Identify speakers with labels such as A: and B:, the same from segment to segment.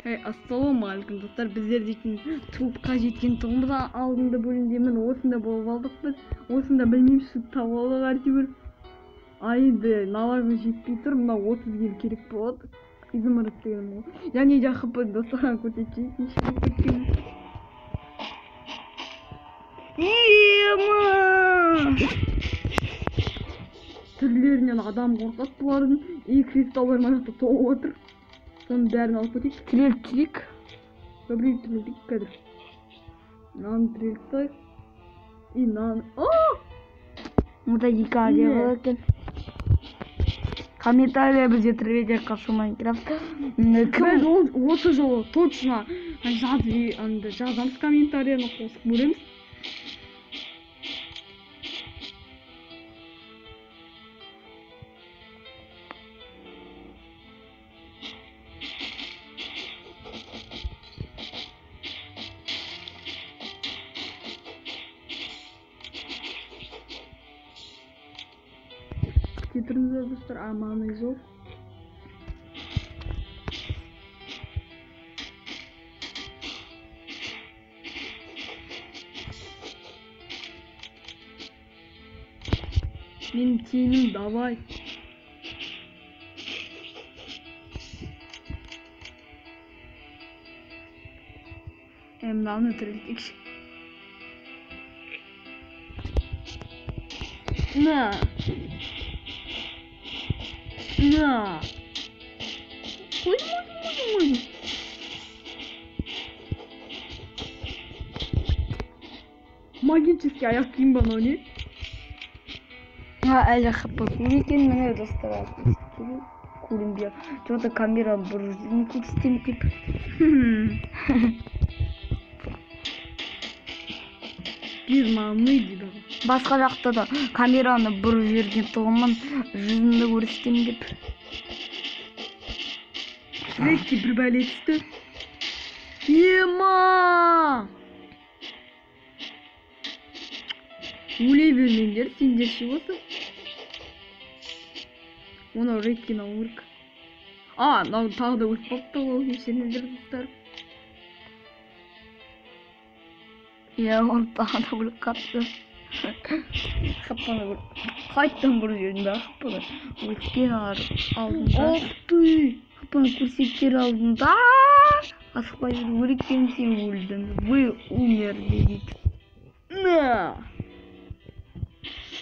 A: Ассалаумағалейкум достар, біздер дейтін клубқа жеткен тұғымыздан алдында бөлімде міне осында болып алдық біз. Осында білмеймін что тауып алдық әйтеуір. Енді налогы жетпей тұр, мына 30 ел керек болады. Изумруд деген ғой. Яғни жақып достарға көрсетейік нешеге кеткенін. Түрлерінен адам қорқады бұлардың. И кристаллар мына жақта толып отыр. Соның бәрін алып кетейік. Тірелтейік. Көбірек тірелтейік қазір. Мынаны тірелтейік. И мынаны...
B: Мұнда екі алия болады екен. Комментария бізде тірелтейік қашу Майнкрафт.
A: Біз осы жолы точно жазамыз комментарияны қосып көреміз. Титрімізді достар, аманы жол. Мен тенім давай. Мынаны тірелтейікші. На. Ой. Магический аяқ киім ба мынау не?
B: Әлі қыпы екен міне достар. Көрінбей. Жоғында камера бір жүзін көрсетемін деп.
A: Германный дейді.
B: Басқа жақта да камераны бір жерден тұғымын жүзінді көрсетемін деп.
A: Sürekli bir böyle etsin. Yema! Uley vermeyinler, sindir şivası. Ona retkine vurk. Tağda uçpap da o hemşerinizdir dostlar.
B: Ya onu tağda vurup kaptı. Kapını vurup. Kayıttan vuruyorsun da kapını. Ulken aldığında.
A: Aktı!
B: Kapını kursetler aldığında. Asıkla vururken sen öldün. Вы умерли дейді.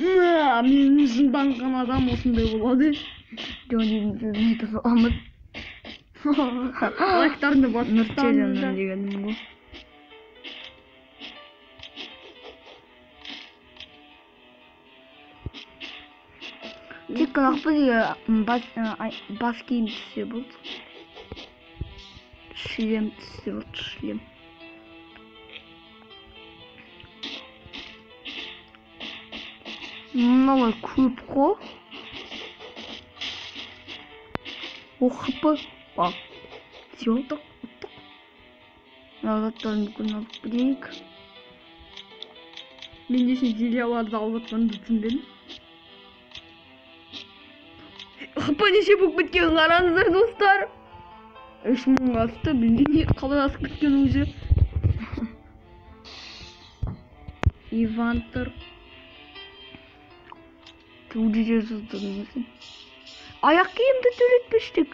A: Мен жынданған адам осындай болады.
B: Жөнімізді айтып аламыз.
A: Лайктарыңды басып
B: Нұрчеліннен дегенім ғой. Тек қана бізге бас киім түссе болды. Шлем түссе болды, шлем. Мыналар көп қой. Оқыпы. Бақ. Сеуілдік. Нағаттарын бүкін алып білейік.
A: Мен дешін зелияларды алып атқанды түсінбедім. Қыпы неше болып кеткен қараңыздар достар. 3000 асты, білмеймін қалай асып кеткен өзі. Ивантыр.
B: Түгіде жаздырмасын. Аяқ киімді төлетпештік.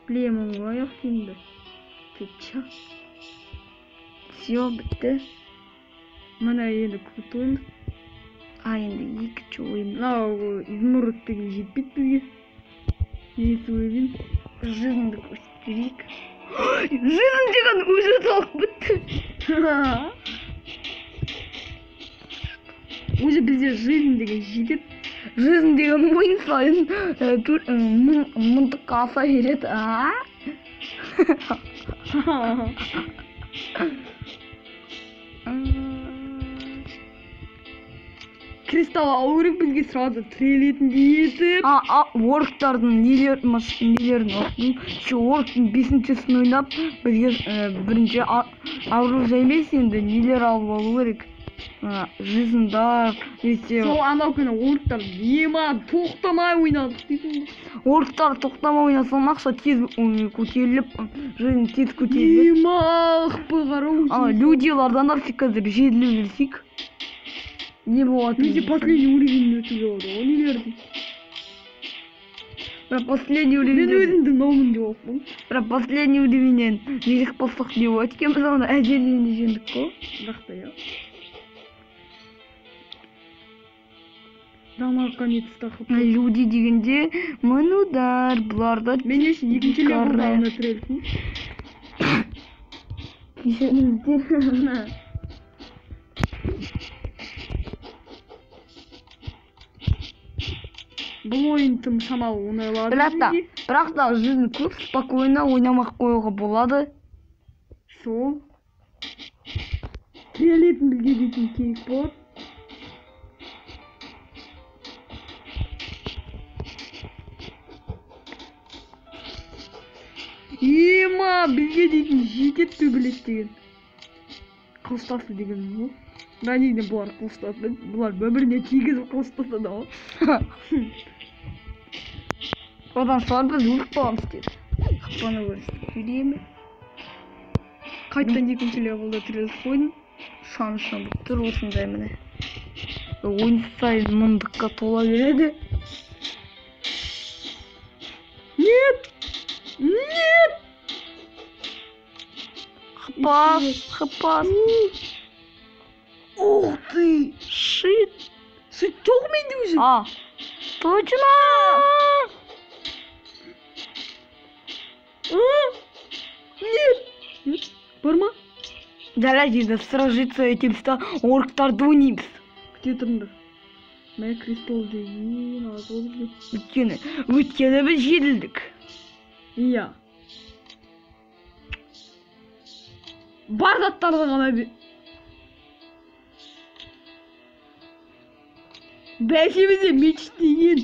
A: Білемін ғой аяқ киімді. Кетші.
B: Все, бітті.
A: Мына енді күтуіміз.
B: Енді екінші ойым.
A: Мынау изумруд деген жетпейді бізге. Несі ойым.
B: Жизньді көрсетейік.
A: Жизнь деген өзі толық бітті. Өзі бізде жизнь деген жетеді.
B: Жизнь деген ойын сайын мыңдық аса береді.
A: Кристалл алу керек бізге сразу тірелетіндей етіп.
B: Орктардың нелерін оқыдым. Орктың 5-шісін ойнап, бізге бірінші оружие емес енді нелер алып алу керек. Жизнь дар десе.
A: Сол анау күні орктар ема тоқтамай ойнадық дейтін ғой.
B: Орктар тоқтамай ойнасам ақша тез көтеріліп, жизнь тез көтеріліп.
A: Ема ықпы қарау.
B: Людилардан да қазір жетіліп жүрсек. Не болады?
A: Менде последний уровень өтіп болады ғой нелердің.
B: Бірақ последний
A: Мен
B: уровень.
A: өзімді наумын деп алыппын.
B: Бірақ последний уровеньнен нелік болсақ не болады екен, біз оны әжеліне жеңдік қой.
A: Бірақ та иә. Наконец тақып.
B: Люди дегенде мұнудар бұларда.
A: Мен үшін екінші левелдағына тірелсін.
B: Кешіріңіздер.
A: Бұл ойын тым шамалы оңайлады.
B: Бірақ та жизнь көп спокойно ойнамақ қоюға болады.
A: Сол. Тірелетін білге дейтін керек болады. Ема білге дейтін жетет төбелет деген. Қылыштасы деген ғой. Мен неден бұлар қылыштасы, бұлар бөбіріне тигізіп қылыштасы да ғой.
B: Одан sonra біз өліп қаламыз деді. Қапаны көрсетіп
A: Қайттан екінші левелда тіреліп қойдым.
B: Шан тұр осындай міне. Ойын сайын мұндыққа тола береді.
A: Нет! Нет!
B: Хапас.
A: Ух ты!
B: Шит.
A: Шит жоқ менде уже.
B: Точно!
A: Нет! Нет? Бар ма?
B: Давайте сражиться этим орктарды ойнаймыз.
A: Күте тұрыңдар. Мен кристалл дейін, азол дейін.
B: Өйткені біз жетілдік.
A: Иә. Бар заттарды ғана бәсемізде меч деген.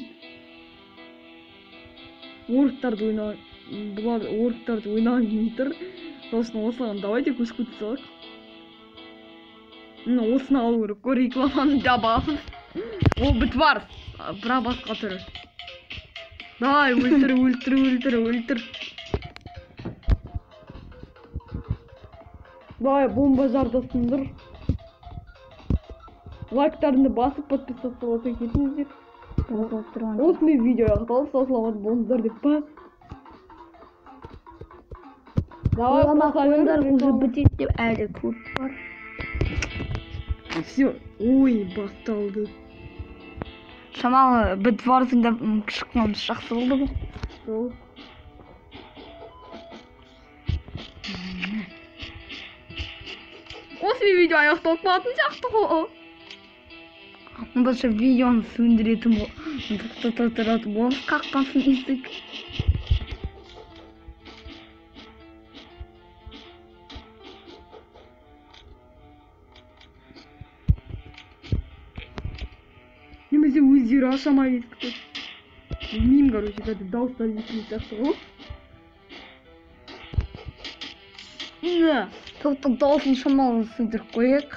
A: Орктарды ойнаған. Бұлар орктарды ойнаған дейтір. Сосын осыған давайте көшкөт салайық. Осыны алу керек. Қой рекламаны жабамыз. Ол бітвар. Бірақ басқа түрі. Давай өлтір. Давай бомба жардасыңдар. Лайктарыңды басып подписаться кетіңіздер. Осындай видео аяқталып саламат болыңыздар деп па. Давай
B: Олар уже бітеді деп әлі көп бар.
A: Все, ой, басталды.
B: Шамалы бітварсында шыққанымыз жақсы болды ғой.
A: Сол. Осы видео аяқталып қалатын сияқты ғой.
B: Онда видеоны сөндіретін тоқтататын боламыз, қаққансын естік.
A: Немесе өздері ашамай естік. Білмеймін, короче, қазір дауыстар естілетін сияқты ғой.
B: Дауысын шамалы сөндіріп қояйық.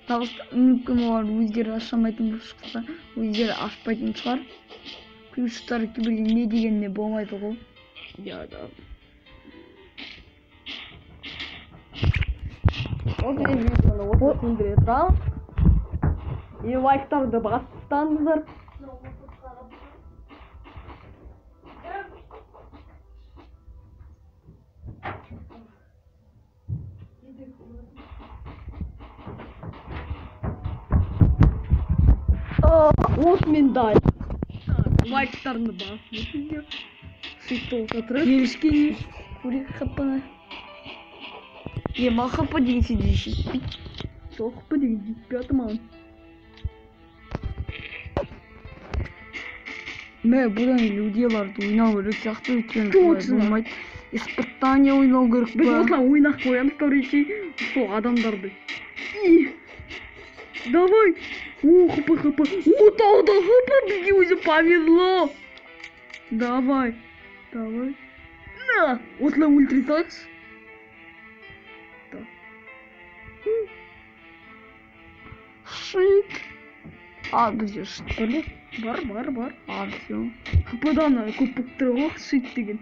B: Дауысты мүмкін олар өздері ашамайтын болып шықса, өздері ашпайтын шығар. Ключтары кейбірге не дегеніне болмайды ғой.
A: Я да.
B: Осы видеоны осы
A: Сөндіре тұрамыз. И лайктарды басып. Осымен дай. Лайктарны басыңдар. Сөйтіп отырып.
B: Келішкен көрек қапаны. Ема қапы деген сенде жетпейді.
A: Соқпы деген жетпейді маған.
B: Бұдан людиларды ойнау керек сияқты өйткені болмайды. Испытание ойнау керек
A: Біз
B: па?
A: осылай ойнақ қоямыз, короче, сол адамдарды. Давай! Хопа. Тауда хопа, бізге өзі повезло. Давай. На! Осылай өлтіре салайықшы.
B: шит. А, бізде шит бар ма?
A: бар.
B: А, все.
A: Хпдан көп болып тұр ғой шит деген.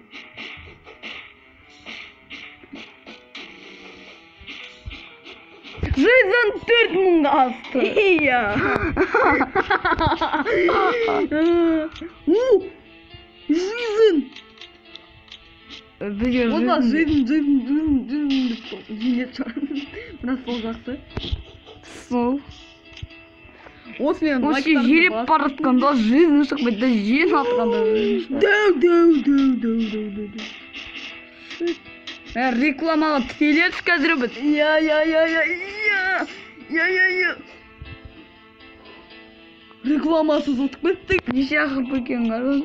B: Жизнь 4000 асты.
A: Иә. Жизнь.
B: Бізде
A: Ода
B: жизнь.
A: жизнь. Бірақ сол жақсы.
B: Сол.
A: Осымен
B: Вообще желеп бара жатқанда жизнь шықпайды, жел атқанда жизнь шығады. Рекламаға тікеледі қазір біз.
A: Я. Рекламасыз отып кеттік.
B: Неше ақырып екен қарап.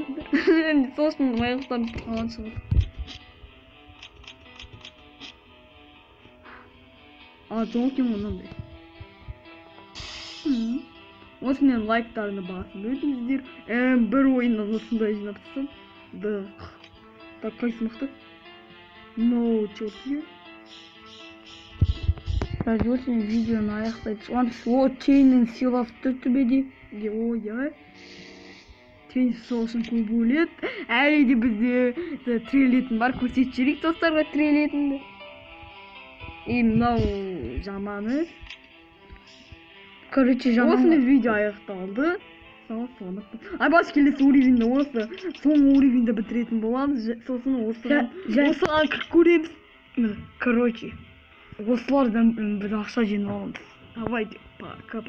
A: Сосын аяқтарын қалған шығады. Жоқ екен мынандай. Осымен лайктарына басып өтіңіздер. Бір ойыннан осындай жинап тастам. Так, қайсы мықты? No, чёрт.
B: Қазір осымен видеоны аяқтайды. О, тейннің силасы төбеде.
A: Я. Тейн сол үшін көп өледі. Әлі де бізде трелетін бар. Көрсетіп жіберейік достарға трелетінді. Мынау жаманы.
B: Короче, жаман.
A: Осымен видео аяқталды. Саламатты. Бас келесі уровеньді осы соңғы уровеньді бітіретін боламыз. Сосын осыған көреміз.
B: Короче, осылардан біз ақша жинап аламыз.
A: Давайте, пока.